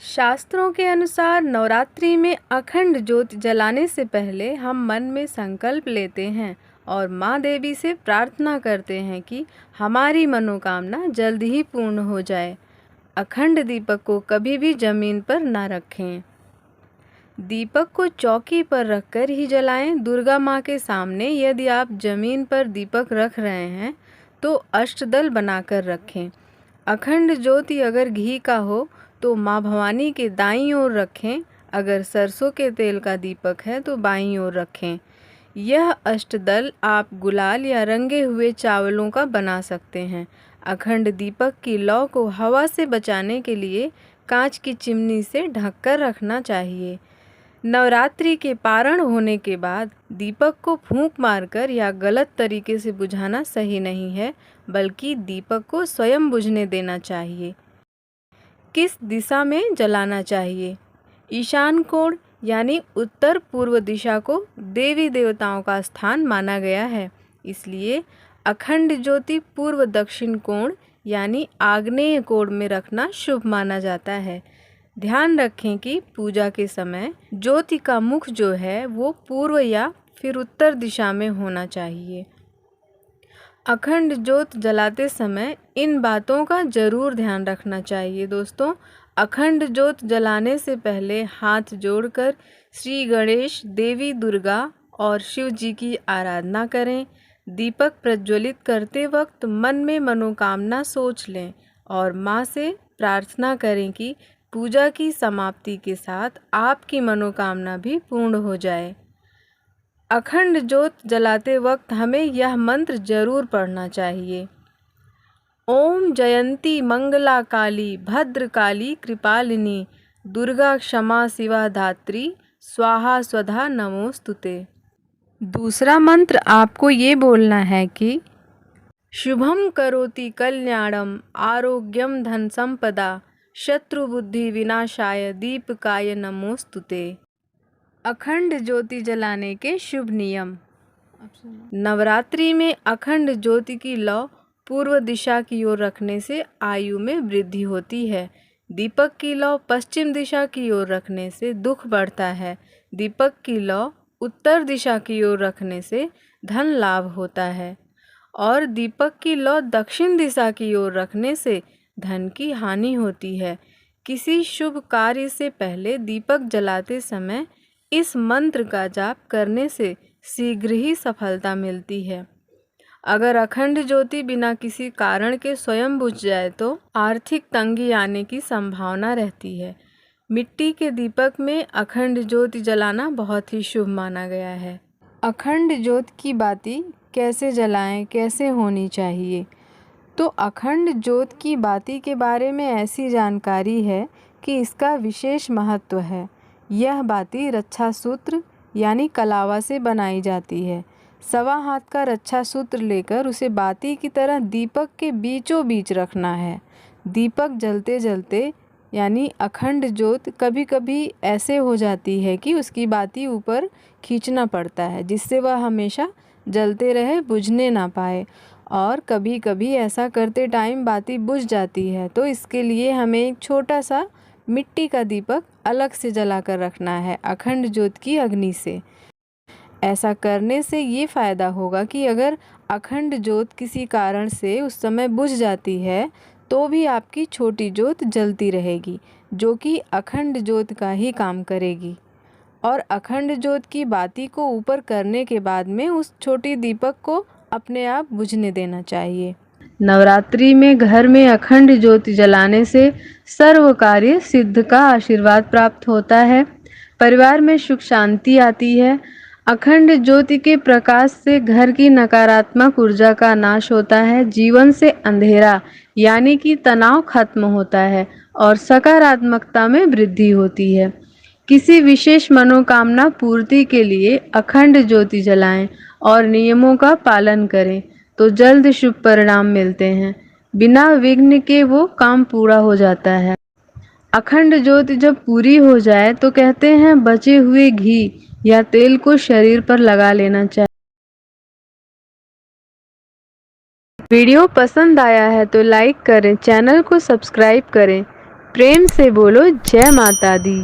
शास्त्रों के अनुसार नवरात्रि में अखंड ज्योत जलाने से पहले हम मन में संकल्प लेते हैं और माँ देवी से प्रार्थना करते हैं कि हमारी मनोकामना जल्द ही पूर्ण हो जाए। अखंड दीपक को कभी भी जमीन पर न रखें। दीपक को चौकी पर रखकर ही जलाएं। दुर्गा माँ के सामने यदि आप जमीन पर दीपक रख रहे हैं तो अष्टदल बनाकर रखें। अखंड ज्योति अगर घी का हो तो माँ भवानी के दाईं ओर रखें। अगर सरसों के तेल का दीपक है तो बाईं ओर रखें। यह अष्टदल आप गुलाल या रंगे हुए चावलों का बना सकते हैं। अखंड दीपक की लौ को हवा से बचाने के लिए कांच की चिमनी से ढककर रखना चाहिए। नवरात्रि के पारण होने के बाद दीपक को फूंक मारकर या गलत तरीके से बुझाना सही नहीं है, बल्कि दीपक को स्वयं बुझने देना चाहिए। किस दिशा में जलाना चाहिए? ईशान कोण यानी उत्तर पूर्व दिशा को देवी देवताओं का स्थान माना गया है, इसलिए अखंड ज्योति पूर्व दक्षिण कोण यानी आग्नेय कोण में रखना शुभ माना जाता है। ध्यान रखें कि पूजा के समय ज्योति का मुख जो है वो पूर्व या फिर उत्तर दिशा में होना चाहिए। अखंड ज्योत जलाते समय इन बातों का जरूर ध्यान रखना चाहिए दोस्तों। अखंड ज्योत जलाने से पहले हाथ जोड़कर श्री गणेश, देवी दुर्गा और शिव जी की आराधना करें। दीपक प्रज्वलित करते वक्त मन में मनोकामना सोच लें और माँ से प्रार्थना करें कि पूजा की समाप्ति के साथ आपकी मनोकामना भी पूर्ण हो जाए। अखंड ज्योत जलाते वक्त हमें यह मंत्र जरूर पढ़ना चाहिए। ओम जयंती मंगला काली भद्रकाली कृपालिनी दुर्गा क्षमा शिवा धात्री स्वाहा स्वधा नमोस्तुते। दूसरा मंत्र आपको ये बोलना है कि शुभम करोति कल्याणम आरोग्यम धन संपदा शत्रु बुद्धि विनाशाय दीपकाय नमोस्तुते। अखंड ज्योति जलाने के शुभ नियम। नवरात्रि में अखंड ज्योति की लौ पूर्व दिशा की ओर रखने से आयु में वृद्धि होती है। दीपक की लौ पश्चिम दिशा की ओर रखने से दुख बढ़ता है। दीपक की लौ उत्तर दिशा की ओर रखने से धन लाभ होता है और दीपक की लौ दक्षिण दिशा की ओर रखने से धन की हानि होती है। किसी शुभ कार्य से पहले दीपक जलाते समय इस मंत्र का जाप करने से शीघ्र ही सफलता मिलती है। अगर अखंड ज्योति बिना किसी कारण के स्वयं बुझ जाए तो आर्थिक तंगी आने की संभावना रहती है। मिट्टी के दीपक में अखंड ज्योति जलाना बहुत ही शुभ माना गया है। अखंड ज्योत की बाती कैसे जलाएं, कैसे होनी चाहिए? तो अखंड ज्योत की बाती के बारे में ऐसी जानकारी है कि इसका विशेष महत्व है। यह बाती रक्षा सूत्र यानी कलावा से बनाई जाती है। सवा हाथ का रक्षा सूत्र लेकर उसे बाती की तरह दीपक के बीचों बीच रखना है। दीपक जलते जलते यानी अखंड ज्योत कभी कभी ऐसे हो जाती है कि उसकी बाती ऊपर खींचना पड़ता है, जिससे वह हमेशा जलते रहे, बुझने ना पाए। और कभी कभी ऐसा करते टाइम बाती बुझ जाती है, तो इसके लिए हमें एक छोटा सा मिट्टी का दीपक अलग से जला कर रखना है अखंड ज्योत की अग्नि से। ऐसा करने से ये फ़ायदा होगा कि अगर अखंड ज्योत किसी कारण से उस समय बुझ जाती है तो भी आपकी छोटी ज्योत जलती रहेगी, जो कि अखंड ज्योत का ही काम करेगी। और अखंड ज्योत की बाती को ऊपर करने के बाद में उस छोटी दीपक को अपने आप बुझने देना चाहिए। नवरात्रि में घर में अखंड ज्योति जलाने से सर्व कार्य सिद्ध का आशीर्वाद प्राप्त होता है। परिवार में सुख शांति आती है। अखंड ज्योति के प्रकाश से घर की नकारात्मक ऊर्जा का नाश होता है। जीवन से अंधेरा यानी कि तनाव खत्म होता है और सकारात्मकता में वृद्धि होती है। किसी विशेष मनोकामना पूर्ति के लिए अखंड ज्योति जलाएं और नियमों का पालन करें तो जल्द शुभ परिणाम मिलते हैं। बिना विघ्न के वो काम पूरा हो जाता है। अखंड ज्योति जब पूरी हो जाए तो कहते हैं बचे हुए घी या तेल को शरीर पर लगा लेना चाहिए। वीडियो पसंद आया है तो लाइक करें, चैनल को सब्सक्राइब करें। प्रेम से बोलो जय माता दी।